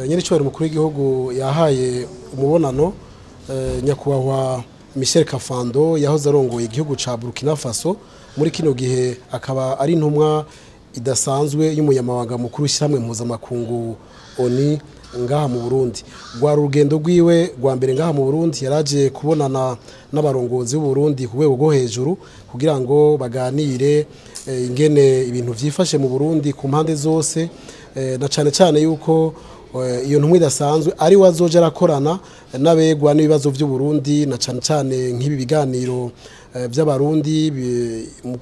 Nyiricyo mukuru w'igihugu yahaye umubonano nyakubahwa Michel Kafando yahoze arongoye igihugu ca Burukina Faso muri kino gihe akaba ari intumwa idasanzwe y'umunyamabanga mukuru w'ishyirahamwe mpuzamakungu Onu ngaha mu Burundi. Rwa rugendo rwiwe rwa mbere ngaha mu Burundi yaraje kubonana n'abarongozi b'u Burundi ku rwego rwo hejuru kugira ngo baganire ingene ibintu vyifashe mu Burundi ku mpande zose, na cane cane yuko iyo ntumwa idasanzwe ari wazoja arakorana n'abegwa n'ibibazo by'u Burundi, na cane cane nk'ibi biganiro by'abarundi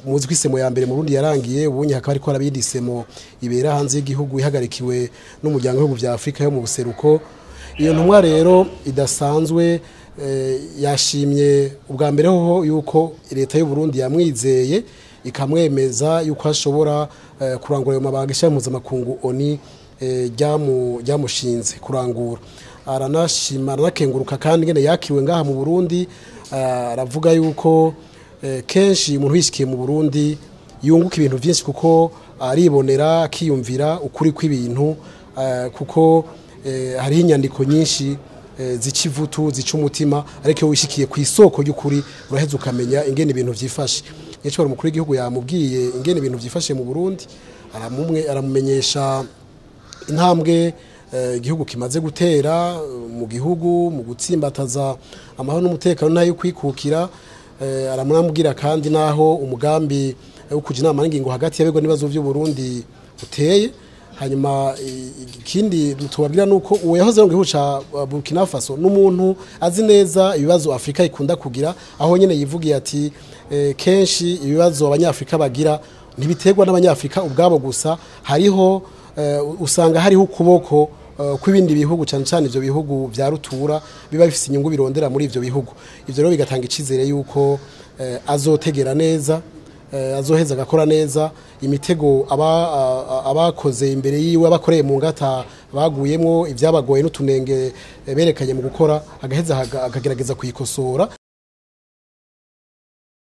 muzi kwisemo ya mbere mu Burundi yarangiye, ubunye hakaba ariko arabidisemo ibera hanze y'igihugu ihagarikiwe n'umuryango w'ibihugu vya Afrika yo mu buseruko. Iyo ntumwa rero idasanzwe yashimye ubwa mbere ho yuko leta y'u Burundi yamwizeye ikamwemeza yuko ashobora kurangura ayo mabanga y'ishyirahamwe mpuzamakungu Onu ryamushinze kurangura. Aranashima aranakenguruka kandi ngene yakiriwe ngaha mu Burundi. Aravuga yuko kenshi umuntu wishikiye mu Burundi yunguka ibintu byinshi kuko aribonera akiyumvira ukuri kw'ibintu, kuko hariho inyandiko nyinshi z'ikivutu zica umutima, ariko iyo wishikiye ku isoko y'ukuri uraheza ukamenya ingene ibintu vyifashe. Nyiricyo mukuru w'igihugu yamubwiye ingene ibintu vyifashe mu Burundi, aramumenyesha intambwe igihugu kimaze gutera mu gihugu mu gutsimbataza amahoro n'umutekano nayo kwikukira. Aramubwira kandi naho umugambi wo kuja inama n'ingingo hagati y'abego n'ibibazo by'u Burundi uteye. Hanyuma ikindi tubabwira nuko Uwahoze mu gihugu ca Burukina Faso n'umuntu azi neza ibibazo Afrika ikunda kugira, aho nyene yivugiye ati kenshi ibibazo abanyafrika bagira ntibiterwa n'abanyafrika ubwabo gusa, hariho usanga hariho ukuboko kw'ibindi bihugu, cyane cyane ivyo bihugu vya rutura biba bifise inyungu birondera muri ivyo bihugu. Ivyo rero bigatanga icizere yuko azotegera neza, azoheza agakora neza imitego abakoze imbere yiwe abakoreye mu ngata baguyemwo ivyabagoye n'utunenge berekanye mu gukora, agaheza akagerageza kuyikosora